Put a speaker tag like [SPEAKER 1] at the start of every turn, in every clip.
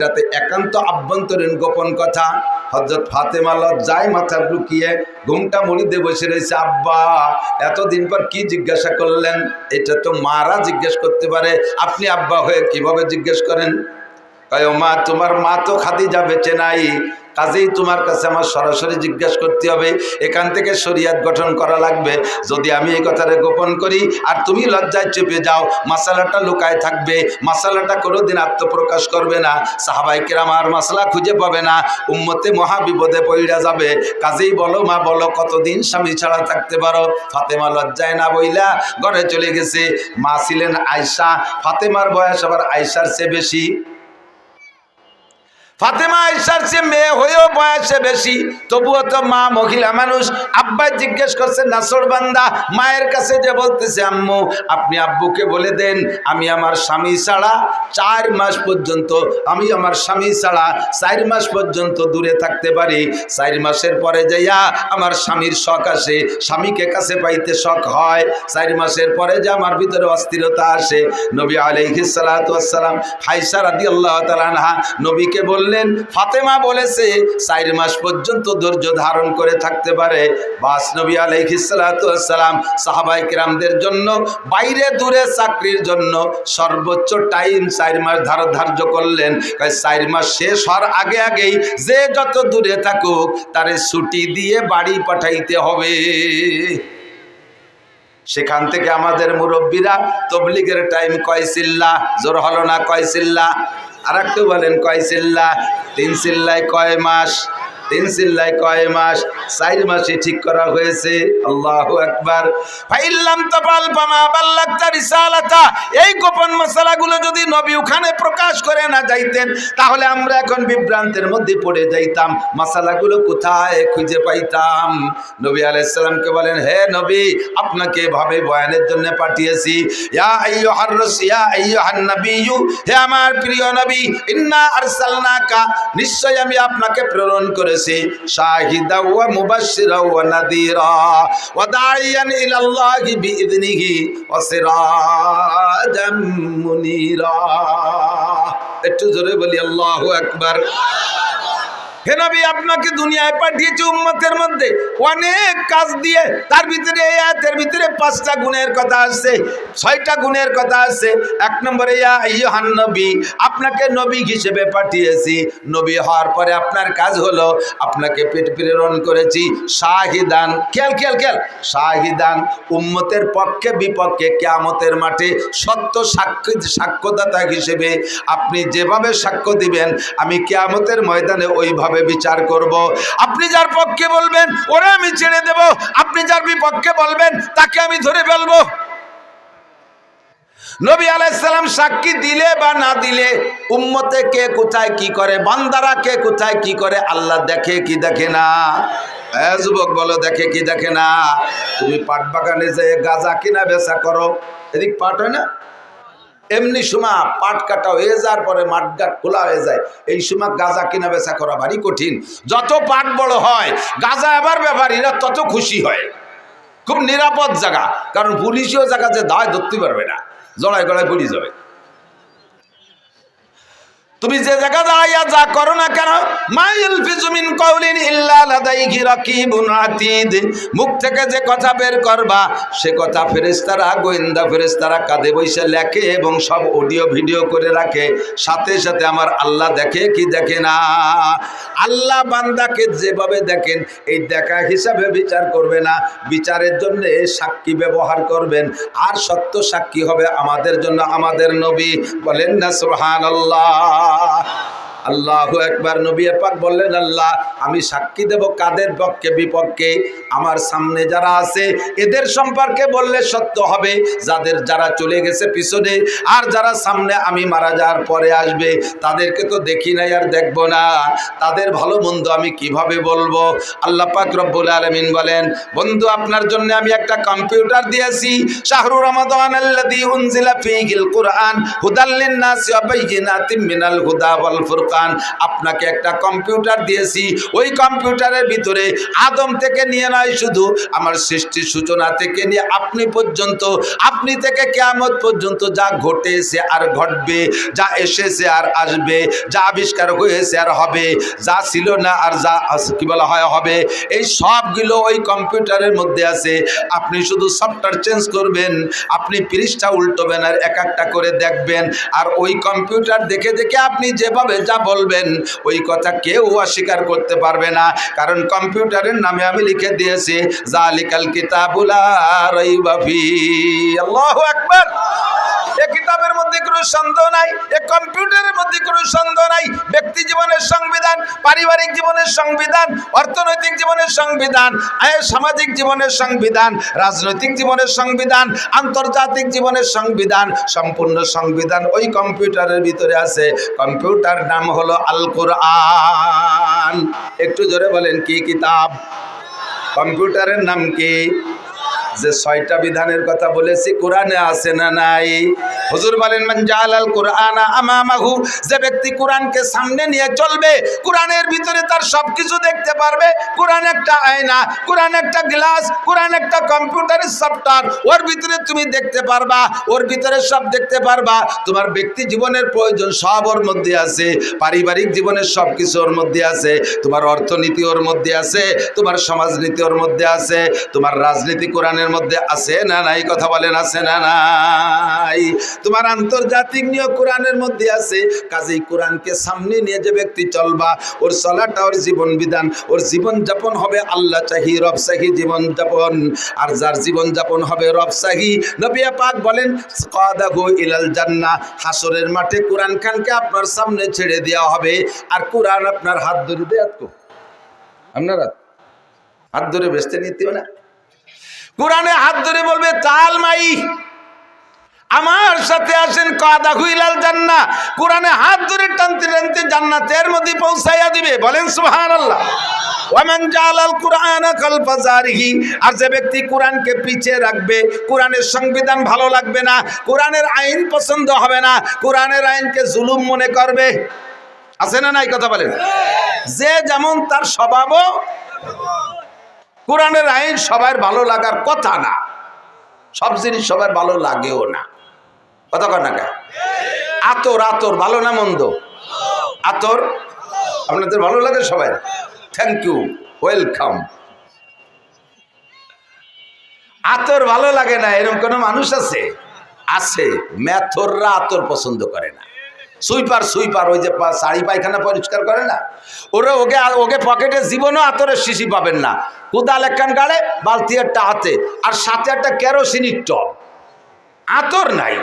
[SPEAKER 1] এটাতে একান্ত আভ্যন্তরীণ গোপন কথা। হযরত ফাতেমা লজ্জায় মাথা লুকিয়ে ঘুমটা মুড়িতে বসে রয়েছে। আব্বা এতদিন পর কি জিজ্ঞাসা করলেন? এটা তো মারা জিজ্ঞেস করতে পারে, আপনি আব্বা হয়ে কিভাবে জিজ্ঞেস করেন? কয় ও মা, তোমার মা তো খাদিজা বেঁচে নাই, কাজেই তোমার কাছে আমার সরাসরি জিজ্ঞেস করতে হবে। এখান থেকে শরিয়াত গঠন করা লাগবে। যদি আমি এই কথাটা গোপন করি আর তুমি লজ্জায় চেপে যাও, মাসালাটা লুকায় থাকবে, মাসালাটা কোনোদিন আত্মপ্রকাশ করবে না, সাহাবায়ে কেরাম আর মাসলা খুঁজে পাবে না, উম্মতে মহাবিপদে পড়ে যাবে। কাজেই বলো মা, বলো কতদিন স্বামী ছাড়া থাকতে পারো? ফাতেমা লজ্জায় না বইলা ঘরে চলে গেছে। মা ছিলেন আয়েশা, ফাতেমার বয়স আবার আয়েশার চেয়ে বেশি। ফাতেমা আয়েশার চেয়ে মেয়ে হয়েও বয়সে বেশি, তবুও তো মা মহিলা মানুষ। আব্বা জিজ্ঞেস করছে নাছরবান্দা, মায়ের কাছে যে বলতেছে আম্মু আপনি আব্বুকে বলে দেন আমি আমার স্বামী ছাড়া 4 মাস পর্যন্ত, আমি আমার স্বামী ছাড়া 4 মাস পর্যন্ত দূরে থাকতে পারি। 4 মাসের পরে যাইয়া আমার স্বামীর শখ আসে, স্বামীকে কাছে পাইতে শখ হয়। 4 মাসের পরে যে আমার ভিতরে অস্থিরতা আসে। নবী আলাইহিস সালাতু ওয়াস সালাম আয়েশা রাদিয়াল্লাহু তাআলা আনহা নবীকে বললেন ফাতেমা বলেছে 4 মাস পর্যন্ত ধৈর্য ধারণ করে থাকতে পারে। বাস নবী আলাইহিস সালাতু ওয়াস সালাম সাহাবায়ে কেরামদের জন্য বাইরে দূরে চাকরির জন্য সর্বোচ্চ টাইম 4 মাস ধার্য করলেন। 4 মাস শেষ হওয়ার আগে আগেই যে যত দূরে থাকুক তারে ছুটি দিয়ে বাড়ি পাঠাইতে হবে। সেখান থেকে আমাদের মুরব্বীরা তবলিগের টাইম কয় চিল্লা? জোর হলো না? কয় চিল্লা? আর একটু বলেন কয় চিল্লা? 3 চিল্লায় কয় মাস? 3 চিল্লায় কয় মাস? 4 মাসে ঠিক করা হয়েছে। আল্লাহু আকবার। ফাইল্লাম তাফাল ফামা বাল্লাগতা রিসালাতা। এই গোপন মাসালাগুলো যদি নবী ওখানে প্রকাশ করে না যাইতেন তাহলে আমরা এখন বিভ্রান্তের মধ্যে পড়ে যাইতাম, মাসালাগুলো কোথায় খুঁজে পাইতাম? নবী আলাইহিস সালামকে বলেন হে নবী, আপনাকে এভাবে বয়ানের জন্য পাঠিয়েছি। ইয়া আইয়ুহার রাসূল, ইয়া আইয়ুহান নাবিয়্যু, হে আমার প্রিয় নবী, ইন্না আরসালনাকা, নিশ্চয় আমি আপনাকে প্রেরণ করেছি শাহিদা ওয়া মুবাশশিরা ওয়া নাযীরা ওয়া দাইয়ান ইলাল্লাহি বিইذনিহি ওয়া সিরাজাম মুনীরা। একটু জোরে বলি আল্লাহু আকবার। হে নবী, আপনাকে দুনিয়ায় পাঠিয়েছি উম্মতের মধ্যে অনেক কাজ দিয়ে। তার ভিতরে এই আয়াতের ভিতরে 5টা গুণের কথা আছে, 6টা গুণের কথা আছে। 1 নম্বরে ইয়া আইয়ুহান নবী, আপনাকে নবী হিসেবে পাঠিয়েছি। নবী হওয়ার পরে আপনার কাজ হলো আপনাকে প্রেরণ করেছি শাহিদান, খেয়াল শাহিদান, উম্মতের পক্ষে বিপক্ষে কিয়ামতের মাঠে সত্য সাক্ষ্যদাতা হিসেবে আপনি যেভাবে সাক্ষ্য দিবেন আমি কিয়ামতের ময়দানে ওইভাবে বিচার করব। আপনি যার পক্ষে বলবেন ওরে আমি ছেড়ে দেব, আপনি যার বিপক্ষে বলবেন তাকে আমি ধরে ফেলবো। নবী আলাইহিস সালাম সাক্ষী দিলে বা না দিলে উম্মতে কে কোথায় কি করে, বান্দারা কে কোথায় কি করে আল্লাহ দেখে কি দেখে না? যুবক বলো, দেখে কি দেখে না? তুমি পাট বাগানে যে গাঁজা কিনা বেচা করো, এদিক পাট হয় না? এমনি সময় পাট কাটা হয়ে যাওয়ার পরে মাঠঘাট খোলা হয়ে যায়, এই সময় গাঁজা কিনা বেচা করা ভারী কঠিন। যত পাট বড় হয় গাঁজা এবার ব্যাপারীরা তত খুশি হয়। খুব নিরাপদ জায়গা, কারণ পুলিশও জায়গা যে দায় ধরতে পারবে না, জড়ায় গড়ায় পড়ে যাবে। তুমি যে জায়গা দাঁড়াইয়া যা করো না কেন, মা ইয়ালফিযু মিন কাওলিন ইল্লা লাদাইহি রাকিবুন আতীদ, মুখ থেকে যে কথা বের করবা সে কথা ফেরেশতারা, গোয়েন্দা ফেরেশতারা কাঁধে বসে লেখে এবং সব অডিও ভিডিও করে রাখে। সাথে সাথে আমার আল্লাহ দেখে কি দেখে না? আল্লাহ বান্দাকে যেভাবে দেখেন এই দেখা হিসাবে বিচার করবে না, বিচারের জন্য সাক্ষী ব্যবহার করবেন। আর সত্য সাক্ষী হবে আমাদের জন্য আমাদের নবী। বলেন না সুবহানাল্লাহ। আল্লাহু আকবার। নবী পাক বললেন আল্লাহ আমি সাক্ষী দেব কাদের পক্ষে বিপক্ষে? আমার সামনে যারা আছে এদের সম্পর্কে বললে সত্য হবে, যারা চলে গেছে পিছনে, আর যারা সামনে আমি মারা যাওয়ার পরে আসবে তাদেরকে তো দেখি নাই আর দেখব না, তাদের ভালো মন্দ আমি কিভাবে বলবো? আল্লাহ পাক রব্বুল আলামিন বলেন বন্ধু আপনার জন্য আমি একটা কম্পিউটার দিয়েছি। শাহরু রমাদান আল্লাযী উনজিলা ফীহিল কুরআন হুদাল লিন-নাসি ওয়া বাইয়িনাতিম মিনাল হুদা ওয়াল ফুরকান ফুরকান, আপনাকে একটা কম্পিউটার দিয়েছি, ওই কম্পিউটারের ভিতরে আদম থেকে নিয়ে নয়, শুধু আমার সৃষ্টির সূচনা থেকে নিয়ে আপনি পর্যন্ত, আপনি থেকে কিয়ামত পর্যন্ত যা ঘটেছে আর ঘটবে, যা এসেছে আর আসবে, যা আবিষ্কার হয়েছে আর হবে, যা ছিল না আর যা কি বলা হয় হবে, এই সবগুলো ওই কম্পিউটারের মধ্যে আছে। আপনি শুধু সফটওয়্যার চেঞ্জ করবেন, আপনি পৃষ্ঠা উল্টোবেন আর এক একটা করে দেখবেন, আর ওই কম্পিউটার দেখে দেখে আপনি যেভাবে যা বলবেন ওই কথা কেউ অস্বীকার করতে পারবে না, কারণ কম্পিউটারের নামে আমি লিখে দিয়েছি জালিকাল কিতাবুল লা রাইবা ফীহি। আল্লাহু আকবার। এই কিতাবের মধ্যে কোনো সন্দেহ নাই, এই কম্পিউটারের মধ্যে কোনো সন্দেহ নাই। ব্যক্তি জীবনের সংবিধান, পারিবারিক জীবনের সংবিধান, অর্থনৈতিক জীবনের সংবিধান, সামাজিক জীবনের সংবিধান, রাজনৈতিক জীবনের সংবিধান, আন্তর্জাতিক জীবনের সংবিধান, সম্পূর্ণ সংবিধান ওই কম্পিউটারের ভিতরে আছে। কম্পিউটার নাম হলো আল কোরআন। একটু জোরে বলেন, কি কিতাব? কম্পিউটারের নাম কি? যে 6টা বিধানের কথা বলেছি কোরআনে আছে না নাই? হুজুর বলেন মান জাআলাল কুরআনা আমামাহু, যে ব্যক্তি কোরআনকে সামনে নিয়ে চলবে, কোরআনের ভিতরে তার সবকিছু দেখতে পারবে। কোরআন একটা আয়না, কোরআন একটা গ্লাস, কোরআন একটা কম্পিউটারের সফটওয়্যার, ওর ভিতরে তুমি দেখতে পারবা, ওর ভিতরে সব দেখতে পারবা। তোমার ব্যক্তি জীবনের প্রয়োজন সব ওর মধ্যে আছে, পারিবারিক জীবনের সব কিছু ওর মধ্যে আছে, তোমার অর্থনীতি ওর মধ্যে আছে, তোমার সমাজনীতি ওর মধ্যে আছে, তোমার রাজনীতি কোরআনের মধ্যে আছে না নাই? কথা বলেন, আছে না নাই? তোমার আন্তর্জাতিক নিয়ম কোরআনের মধ্যে আছে। কাজেই কোরআনকে সামনে নিয়ে যে ব্যক্তি চলবা, ওর চলাটা, ওর জীবন বিধান, ওর জীবন যাপন হবে আল্লাহ চাহি রব চাহি জীবন যাপন। আর যার জীবন যাপন হবে রব চাহি, নবী পাক বলেন কাদাহু ইলাল জান্নাহ, হাসরের মাঠে কোরআন খানকে আপনার সামনে ছেড়ে দেওয়া হবে, আর কোরআন আপনার হাত ধরে দেয়। আপনারা হাত ধরে বেচতে নিতে না, কোরআনে হাত ধরে বলবে চাল মাই, আমার সাথে আসেন, কাদাহু ইলাল জান্নাহ, কোরআনে হাত ধরে টানতে টানতে জান্নাতের মধ্যে পৌঁছাইয়া দিবে। বলেন সুবহানাল্লাহ। ওয়ামান জাআলাল কুরআনা খালফা যারিহি, আর যে ব্যক্তি কোরআনকে পিছিয়ে রাখবে, কোরআনের সংবিধান ভালো লাগবে না, কোরআনের আইন পছন্দ হবে না, কোরআনের আইনকে জুলুম মনে করবে, আছে না নাই? কথা বলেন। যে যেমন তার স্বভাবও, কোরআনের আইন সবার ভালো লাগার কথা না, সব জিনিস সবার ভালো লাগেও না। কথা কর না? আতর, আতর ভালো না মন্দ? আতর আপনাদের ভালো লাগে সবাই? Thank you, welcome. আতর ভালো লাগে না এরকম কোন মানুষ আছে? আছে। মেথররা আতর পছন্দ করে না। সুইপার, সুইপার ওই যে শাড়ি পায়খানা পরিষ্কার করে না, ওরা ওকে পকেটে জীবনও আতরের শিশি পাবেন না। কোদাল একখান গাড়ে, বালতি একটা হাতে, আর সাথে একটা কেরোসিনের টব, আতর নাই।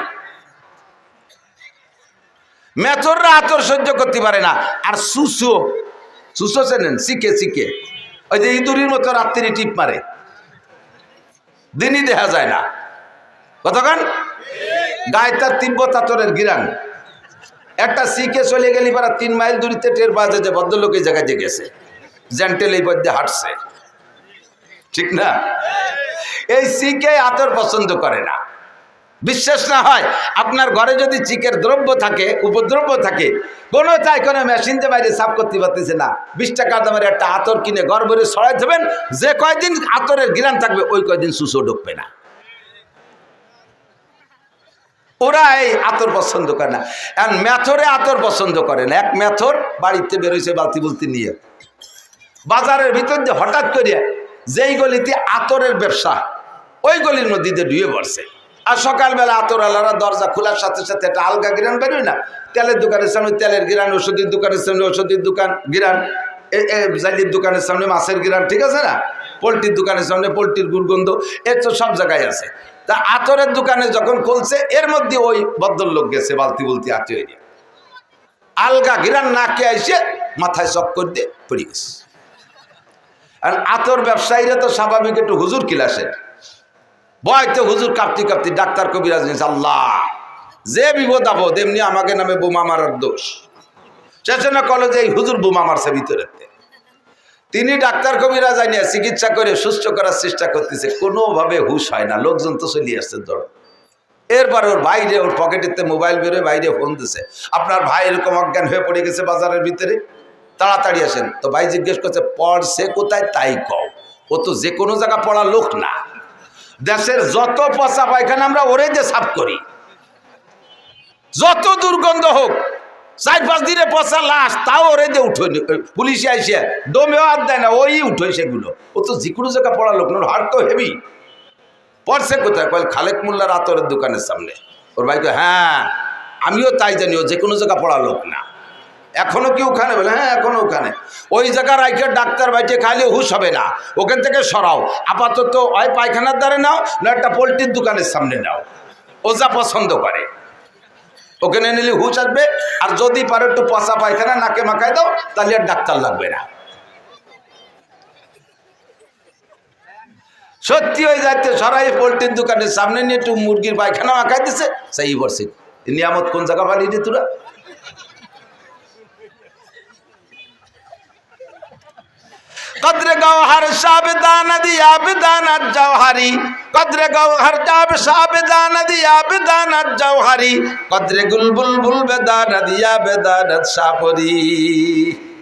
[SPEAKER 1] মেথররা আতর সহ্য করতে পারে না। আর সুসো, সুসো চেনেন? শিখে শিখে ওই যে ইঁদুরির মতো রাত্রি টিপ মারে, দিনই দেখা যায় না। কতক্ষণ গায়ে তার তিব্বত আতরের গিরান। একটা শিখে চলে গেলি পারা 3 মাইল দূরিতে টের পাওয়া যায় যে ভদ্রলোক এই জায়গায় গেছে, জেন্টেল এই পথে হাঁটছে, ঠিক না? এই শিখে আতর পছন্দ করে না। বিশ্বাস না হয়, আপনার ঘরে যদি চিকের দ্রব্য থাকে, উপদ্রব্য থাকে, কোনো তাই কোনো মেশিন যে বাইরে সাফ করতে পারতেছে না, 20 টাকা দামের একটা আতর কিনে ঘর ভরে ছড়াই দেবেন, যে কয়দিন আতরের গিরান থাকবে ওই কয়দিন সুসো ঢুকবে না। ওরা এই আতর পছন্দ করে না। আর মেথরে আতর পছন্দ করে না। এক মেথর বাড়িতে বেরোইছে বালতি বুলতি নিয়ে, বাজারের ভিতর দিয়ে হঠাৎ করে যেই গলিতে আতরের ব্যবসা, ওই গলির মধ্যে দিয়ে ডুয়ে পড়ছে। আর সকালবেলা আতর আলারা দরজা খোলার সাথে সাথে একটা আলগা গিরান বেরোয় না? তেলের দোকানের সামনে তেলের গিরান, ওষুধের দোকানের সামনে ওষুধের দোকান গিরান, জালির দোকানের সামনে মাছের গিরান, ঠিক আছে না? পোলট্রির দোকানের সামনে পোলট্রির দুর্গন্ধ, এর তো সব জায়গায় আছে। তা আতরের দোকানে যখন খুলছে, এর মধ্যে ওই ভদ্রলোক গেছে বালতি বুলতি আতে হয়ে গিয়ে আলগা গিরান নাকে আইসে মাথায় চক্কর দিয়ে পড়ে গেছে। আর আতর ব্যবসায়ীরা তো স্বাভাবিক একটু হুজুর কিলাসের বয়তে, হুজুর কাঁপতি কাঁপতি ডাক্তার কবিরাজ নিয়েছে, আল্লাহ যে বিপদ আপদ, এমনি আমাকে নামে বোমা মারার দোষ। শেষে না কলেজে এই হুজুর বোমা মারছে ভিতরে। তিনি ডাক্তার কবিরাজ নিয়ে চিকিৎসা করে সুস্থ করার চেষ্টা করতেছে, কোনোভাবে হুশ হয় না। লোকজন তো চলিয়ে আসছে, ধরো এরপরে ওর বাইরে ওর পকেটেতে মোবাইল বেরোয়, বাইরে ফোন দিছে, আপনার ভাই এরকম অজ্ঞান হয়ে পড়ে গেছে বাজারের ভিতরে, তাড়াতাড়ি আসেন। তো ভাই জিজ্ঞেস করছে পড়ছে কোথায় তাই কও, ও তো যে কোনো জায়গা পড়া লোক না। দেশের যত পচা পায়খানা আমরা ওরে যে সাফ করি, যত দুর্গন্ধ হোক, 4-5 দিনে পচা লাশ তাও ওরে দিয়ে উঠোই, পুলিশে আইসে ডোমেও হাত দেয় না, ওই উঠোই সেগুলো। ও তো যে কোনো জায়গা পড়া লোক না, হাট তো হেভি। পড়ছে কোথায়? কয় খালেক মোল্লার আতরের দোকানের সামনে। ওর ভাই কয় হ্যাঁ আমিও তাই জানি, ও যে কোনো জায়গা পড়া লোক না। এখনো কি ওখানে? বলে হ্যাঁ এখনো ওখানে। ওই জায়গার রাইখে ডাক্তার বাইটে খাইলে হুশ হবে না, ওখান থেকে সরাও। আপাতত ওই পায়খানার দ্বারে নাও, না একটা পোলট্রির দোকানের সামনে নাও, ও যা পছন্দ করে ওখানে নিলে হুশ আসবে। আর যদি পারো একটু পচা পায়খানা নাকে মাখায় দাও, তাহলে আর ডাক্তার লাগবে না। সত্যি হয়ে যাচ্ছে, সরাই পোলট্রির দোকানের সামনে নিয়ে একটু মুরগির পায়খানা মাখাই দিছে, সেই বর্ষে নিয়ামত কোন জায়গা পালিয়ে দি তোরা? কদরে গওহার সাবধান দিয়া বিদানাত জওহারি, কদরে গওহার চাব সাবধান দিয়া বিদানাত জওহারি, কদরে গুলবুল বুল বেদানা দিয়া বেদানাত সাপরি।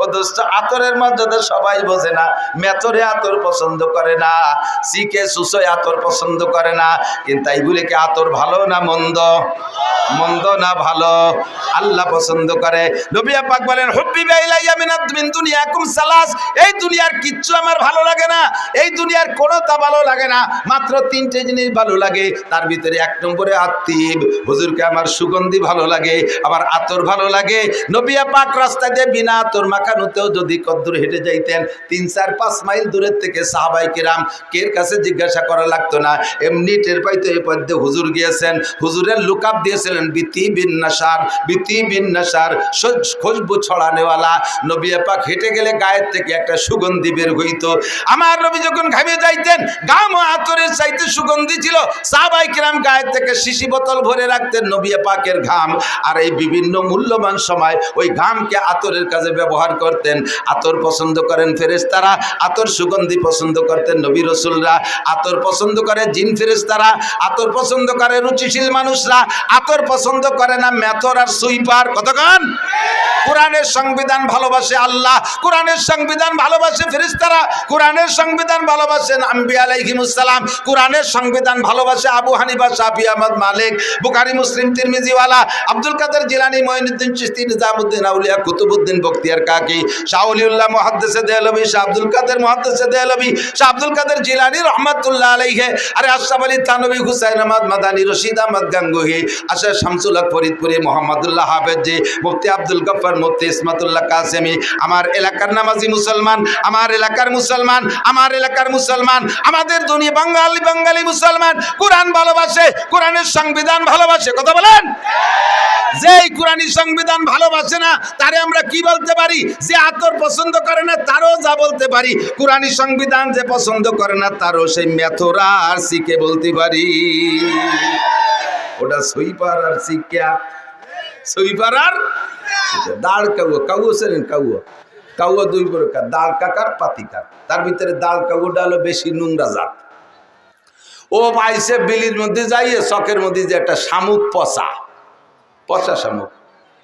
[SPEAKER 1] ও দোস্ত, আতরের মর্যাদা সবাই বোঝে না। মেথরে আতর পছন্দ করে না, সিকে সুসয় আতর পছন্দ করে না, কিন্তু এইগুলি কি আতর ভালো না মন্দ? মন্দ না ভালো? আল্লাহ পছন্দ করে। নবী পাক বলেন হুব্বিবা ইলাইয়া মিন দুনিয়াকুম সালাস, এই দুনিয়ার কিচ্ছু আমার ভালো লাগে না, এই দুনিয়ার কোনোটা ভালো লাগে না, মাত্র 3টে জিনিস ভালো লাগে। তার ভিতরে 1 নম্বরে আত্মীব, হুজুরকে আমার সুগন্ধি ভালো লাগে, আবার আতর ভালো লাগে। নবী পাক রাস্তা দিয়ে বিনা আতর মাখানোতেও যদি কদ্দুর হেঁটে যাইতেন, 3-4-5 মাইল দূরের থেকে সাহাবায়ে কেরাম কের কাছে জিজ্ঞাসা করা লাগতো না, এমনি টের পাইতো এই পথে হুজুর গিয়েছেন। হুজুরের লুকআপ দিয়েছিলেন বিতি বিন নাসার, বিতি বিন নাসার, খুশবু ছড়ানেওয়ালা। নবী পাক হেঁটে গেলে গায়ের থেকে একটা সুগন্ধি বের হইতো। আমার নবী যখন ঘামে যাইতেন, গাম ও আতরের চাইতে সুগন্ধি ছিল। সাহাবায়ে কেরাম গায়ের থেকে শিশি বোতল ভরে রাখতেন নবী পাকের ঘাম, আর এই বিভিন্ন মূল্যবান সময় ওই ঘামকে আতরের কাজে ব্যবহার করতেন। আতর পছন্দ করেন ফেরেশতারা, আতর সুগন্ধি পছন্দ করতেন নবী রাসূলরা। আতর পছন্দ করে জিন ফেরেশতারা, আতর পছন্দ করে রুচিশীল মানুষরা, আতর পছন্দ করে না মেথর আর সুইপার। কতক্ষণ? কোরআনের সংবিধান ভালোবাসে আল্লাহ, কোরআনের সংবিধান ভালোবাসে ফেরেশতারা, কোরআনের সংবিধান ভালোবাসেন আম্বিয়া আলাইহিমুস সালাম, কোরআনের সংবিধান ভালোবাসে আবু হানিফা, শাফি, আহমদ, মালিক, বুখারী, মুসলিম, তিরমিজিওয়ালা, আব্দুল কাদের জিলানী, মুঈনুদ্দিন চিশতি, নিজামুদ্দিন আউলিয়া, কুতুবউদ্দিন বখতিয়ার কাকি, শাহ ওলিউল্লাহ মুহাদ্দিসে দেহলভী, শাহ আব্দুল কাদের মুহাদ্দিসে দেহলভী, শাহ আব্দুল কাদের জিলানী রহমাতুল্লাহ আলাইহি, আরে আশরাফ আলী থানভী, হুসাইন আহমদ মাদানী, রশিদ আহমদ গাঙ্গুহি, আশা শামসুল হক ফরিদপুরি, মোহাম্মদুল্লাহ হাফেজি, মুফতি আব্দুল গফফার, মুফতি ইসমাতুল্লাহ কাসেমি। আমার এলাকার নামাজি মুসলমান, আমার এলাকার মুসলমান, আমার এলাকার মুসলমান, আমাদের দুনিয়া বাঙালি মুসলমান কোরআন ভালোবাসে, কোরআনের সংবিধান ভালোবাসে। কথা বলেন? যেই কোরআনী সংবিধান ভালোবাসে না তারে আমরা কি বলতে পারি? যে আতর পছন্দ করে না তারও যা বলতে পারি। কোরআনী সংবিধান যে পছন্দ করে না তারও সেই মেথরা আর সিকে বলতে পারি। ওটা সুইপার আর সিকিয়া, সুইপার আর দাঁড় কাউয়া, কাউয়া সেরেন কাউয়া, কাউয়া 2 প্রকার, দাঁড় কাকার পাতিকার। তার ভিতরে দাঁড় কাউয়াটা হলো বেশি নোংরা জাত। ও পাইছে বিলির মধ্যে যাইয়ে চকের মধ্যে যে একটা শামুক পচা, পচা শামুক,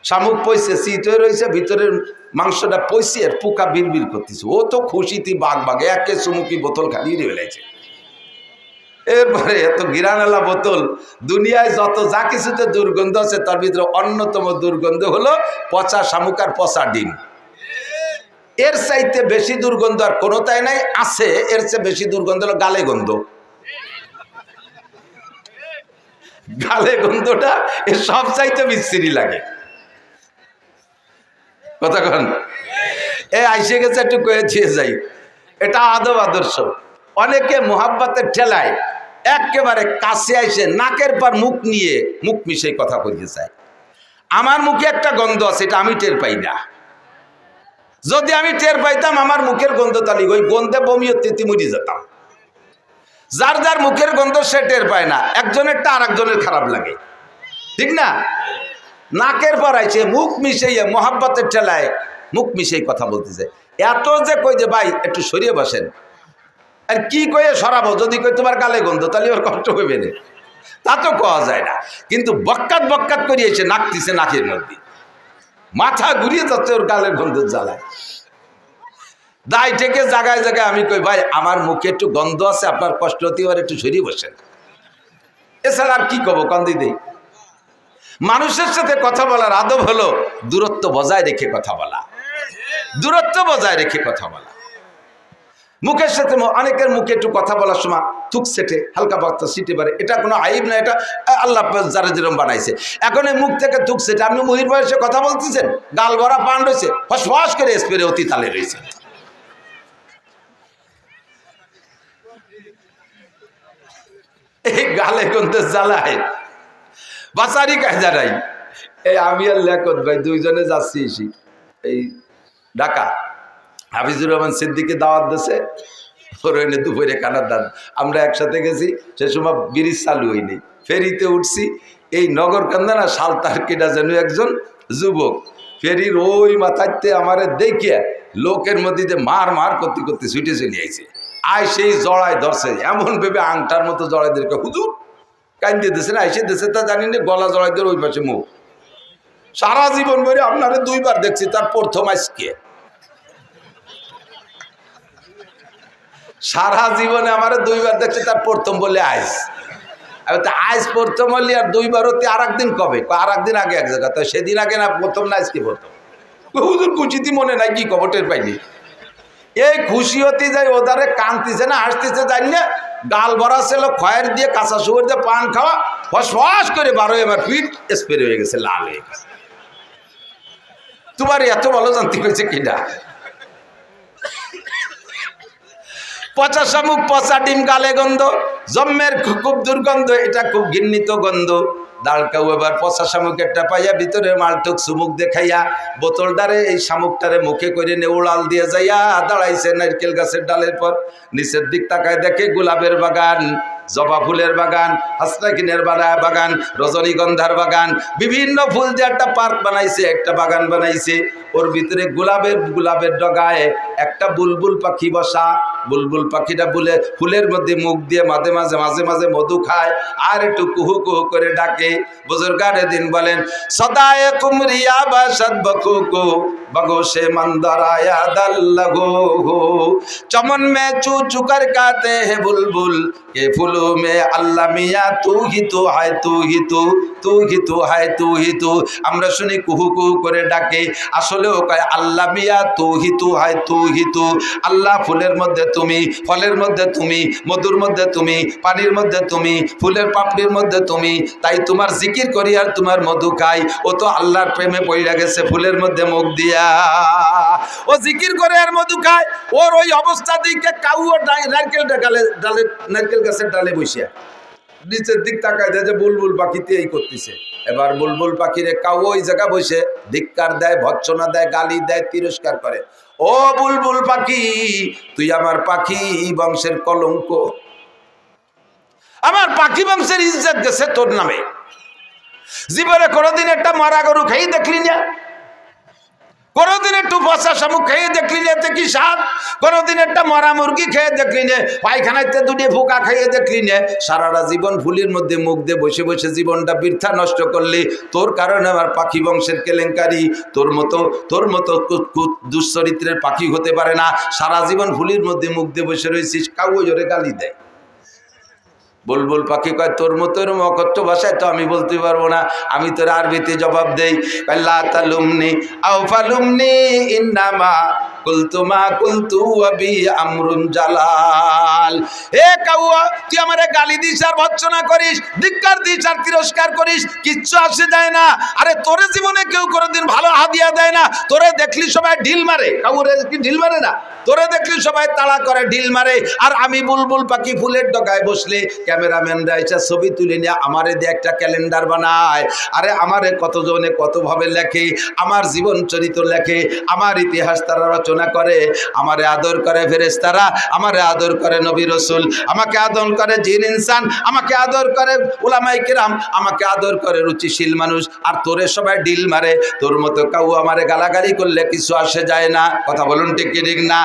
[SPEAKER 1] শামুক পয়সে শীত হয়ে রয়েছে, ভিতরের মাংসটা পয়সে আর পোকা বিড়বিড় করতেছে। ও তো খুশিতে বাঘ একে চুমুকি বোতল খালি রয়েছে। এরপরে এত গিরানালা বোতল, দুনিয়ায় যত যা কিছুতে দুর্গন্ধ আছে তার ভিতরে অন্যতম দুর্গন্ধ হলো পচা শামুক আর পচা ডিম। এর চাইতে বেশি দুর্গন্ধ আর কোনোটাই নাই। আছে এর চেয়ে বেশি দুর্গন্ধ হলো গালে গন্ধ। গালে গন্ধটা এর সব চাইতে বিশ্রী লাগে। কতক্ষণ আইসে গেছে একটু কয়ে দিয়ে যাই, এটা আদব আদর্শ। অনেকে মোহাব্বতের ঠেলায় একেবারে কাছে আইসে নাকের পর মুখ নিয়ে মুখ মিশে কথা কইতে চায়। আমার মুখে একটা গন্ধ আছে, এটা আমি টের পাই না। যদি আমি টের পাইতাম আমার মুখের গন্ধ, তাহলে ওই গন্ধে বমি হতে মরি যেতাম। যার যার মুখের গন্ধ সে টের পায় না, একজনেরটা আর একজনের খারাপ লাগে, ঠিক না? নাকের পর আইছে মুখ মিশাইয়া মোহাব্বতের ঠেলায় মুখ মিশাই কথা বলতেছে। এত যে কই যে ভাই একটু সরিয়ে বসেন, আর কি কয়ে সরাবো? যদি কই তোমার গালে গন্ধ, তাহলে ওর কষ্ট হবে না। তা তো কওয়া যায় না, কিন্তু বক্কাত বক্কাত করিয়েছে নাকতিছে নাকের মধ্যে, মাথা ঘুরিয়ে যাচ্ছে ওর গালের গন্ধ জ্বালায়। দায় থেকে জায়গায় জায়গায় আমি কই ভাই আমার মুখে একটু গন্ধ আছে, আপনার কষ্ট হতে পারে, একটু সরিয়ে বসেন। এছাড়া আর কি কব, কান্দি দেই। মানুষের সাথে কথা বলার আদব হলো দূরত্ব বজায় রেখে কথা বলা, দূরত্ব বজায় রেখে কথা বলা। মুখের সাথে অনেকের মুখে একটু কথা বলার সময় থুক সেটে হালকা বার্তা সিটে পারে, এটা কোনো আইব না, এটা আল্লাহ যারা যেরকম বানাইছে। এখন এই মুখ থেকে থুক সেটে, আপনি মুহির বয়সে কথা বলতেছেন, গাল ভরা পান রয়েছে, ফসফস করে স্প্রে অতি তালে রয়েছে। এই গালে গন্ধে জ্বালায় বাসারি কায়দা নাই। এই আমি আর লেখত ভাই দুইজনে যাচ্ছি এই ঢাকা, হাফিজুর রহমান সিদ্দিকে দাওয়াত দিয়েছে, ওর হইনি দুপুরে কানার দান। আমরা একসাথে গেছি, সে সময় ব্রিজ চালু হয়নি, ফেরিতে উঠছি। এই নগর কান্দা না সালতার কেটা যেন একজন যুবক ফেরির ওই মাথাতে আমারে দেখিয়া লোকের মধ্যে মার মার করতে করতে ছুটে চলে আইছে। আয় সেই জড়ায় ধরছে, এমন ভেবে আংটার মতো জড়াই দিকে হুজুর কান্দে দিয়েছে না, এসে দিয়েছে তা জানি না, গলা জড়াই দিয়ে ওই পাশে মুখ। সারা জীবন ধরে আপনারে দুইবার দেখছি, তার প্রথম আজকে। সারা জীবনে আমার দুইবার দেখছি, তার প্রথম বলে আইস। আইস প্রথম হলি আর দুইবার হতে আর একদিন কবে, আর একদিন আগে এক জায়গা, তো সেদিন আগে না প্রথম না আজকে প্রথম। হুজুর কুচিতি মনে নাই কি খবরটের পাইনি। এই খুশি হতে যাই ওদারে কাঁদতেছে না হাসতেছে জানি না, গাল ভরা ছিল খয়ের দিয়ে কাঁচা সুগর দিয়ে পান খাওয়া, ফস করে 12 এবার পিঠ স্প্রে হয়ে গেছে, লাল হয়ে গেছে। তোমার এত ভালো জানতে পেরেছে কিনা। পচা শামুক, পচা ডিম, গালে গন্ধ, জম্মের খুব দুর্গন্ধ, এটা খুব ঘৃণিত গন্ধ। দাঁড়কাও এবার পচা শামুকেরটা পাইয়া ভিতরে মালটুক চুমুক দেখাইয়া বোতলটারে এই শামুকটারে মুখে করে নেউড়াল দিয়ে যাইয়া দাঁড়াইছে নারকেল গাছের ডালের পর। নিচের দিক তাকায় দেখে গোলাপের বাগান, জবা ফুলের বাগান, হাসনাকিনের বাগান, রজনীগন্ধার বাগান, বিভিন্ন ফুল দিয়ে একটা পার্ক বানাইছে, একটা বাগান বানাইছে। ওর ভিতরে গোলাপের ডগায় একটা বুলবুল পাখি বসা। বুলবুল পাখিটা ফুলের মধ্যে মুখ দিয়ে মাঝে মাঝে মধু খায় আর একটু কুহু কুহু করে ডাকে। বুজুর্গানে দিন বলেন সদায়ে কুমরিয়া বাসাদ বকুকু बगोशे मंदराया दल लगो हो चमन में चू चुकर गाते हैं बुलबुल के फूलों में अल्लाह मियाँ तू ही तो है तू ही तो है तू ही तो আমরা শুনি কুহু কুহু করে ডাকে, আসলে ও কয় আল্লাহ মিয়া তু হয় তু আল্লাহ ফুলের মধ্যে তুমি, ফলের মধ্যে তুমি, মধুর মধ্যে তুমি, পানির মধ্যে তুমি, ফুলের পাপড়ির মধ্যে তুমি, তাই তোমার জিকির করি আর তোমার মধু খাই। ও তো আল্লাহর প্রেমে পড়ে গেছে ফুলের মধ্যে মুখ দিয়া, ও জিকির করে আর মধু খায়। ওর ওই অবস্থা দিকে কাউ নারকেল গাছের ডালে বসিয়া নিচের দিক তাকায় দেয় যে বুলবুল পাখিতে এই করতেছে। এবার বুলবুল পাখিরে কাউ ওই জায়গা বসে ধিক্কার দেয়, ভৎসনা দেয়, গালি দেয়, তিরস্কার করে। ও বুলবুল পাখি, তুই আমার পাখি বংশের কলঙ্ক, আমার পাখি বংশের ইজ্জত গেছে তোর নামে। জীবনে কোনোদিন একটা মারা গরু খেয়ে দেখলি না, কোনোদিন একটু পচা শামুক খেয়ে দেখলি না এতে কি স্বাদ, কোনোদিন একটা মরা মুরগি খেয়ে দেখলি না, পায়খানাতে দুটি ফোকা খেয়ে দেখলি না। সারাটা জীবন ফুলের মধ্যে মুখ দিয়ে বসে বসে জীবনটা বৃথা নষ্ট করলি। তোর কারণে আমার পাখি বংশের কেলেঙ্কারি। তোর মতো দুশ্চরিত্রের পাখি হতে পারে না। সারা জীবন ফুলের মধ্যে মুখ দিয়ে বসে রয়েছিস, কাউ জোরে গালি দেয়। বুলবুল পাখি কয় তোর মতো এরকম অকথ্য ভাষায় তো আমি বলতে পারবো না, আমি তোর আরবিতে জবাব দেই। লা তালুমনি আও ফালুমনি ইন্নামা কুলতুমা কুলতু ওয়াবি আমরুন জালাল। এ কাউয়া, তুই আমারে গালি দিস আর ভৎসনা করিস, ধিক্কার দিস আর তিরস্কার করিস, কিচ্ছু আসে যায় না। আরে তোরে জীবনে কেউ কোনোদিন ভালো হাদিয়া দেয় না। তোরে দেখলি সবাই ঢিল মারে, কাউরে কি ঢিল মারে না? তোরে দেখলি সবাই তাড়া করে, ঢিল মারে। আর আমি বুলবুল পাখি ফুলের ডগায় বসলে ক্যামেরাম্যানরা এসে ছবি তুলে নিয়ে আমারে দিয়ে একটা ক্যালেন্ডার বানায়। আরে আমারে কতজনে কতভাবে লেখে, আমার জীবন চরিত্র লেখে, আমার ইতিহাস তারা রচনা আলোচনা করে, আমারে আদর করে ফেরেশতারা, আমারে আদর করে নবী রাসূল, আমাকে আদর করে জিন ইনসান, আমাকে আদর করে উলামায়ে কিরাম, আমাকে আদর করে রুচিশীল মানুষ। আর তোরে সবাই ডিল মারে, তোর মতো কেউ আমারে গালাগালি করলে কিছু আসে যায় না। কথা বলুন ঠিক কি ঠিক না?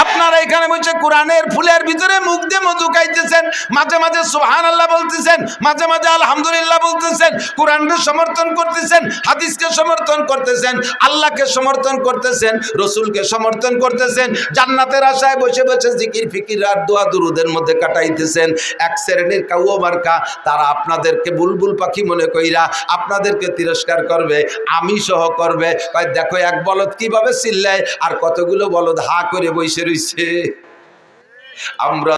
[SPEAKER 1] আপনারা এখানে বসে কোরআনের ফুলের ভিতরে মুখ দিয়ে মধু খাইতেছেন, মাঝে মাঝে সুবহানাল্লাহ বলতেছেন, মাঝে মাঝে আলহামদুলিল্লাহ বলতেছেন, কোরআনকে সমর্থন করতেছেন, হাদিসকে সমর্থন করতেছেন, আল্লাহকে সমর্থন করতেছেন, রসুলকে সমর্থন করতেছেন, জান্নাতের আশায় বসে বসে জিকির ফিকির আর দোয়া দুরুদের মধ্যে কাটাইতেছেন। এক শ্রেণীর কাউয়া মার্কা, তারা আপনাদেরকে বুলবুল পাখি মনে কইরা আপনাদেরকে তিরস্কার করবে, আমি সহ করবে। কয় দেখো এক বলদ কিভাবে চিল্লায় আর কতগুলো বলদ হা করে বসে রইছে। আমরা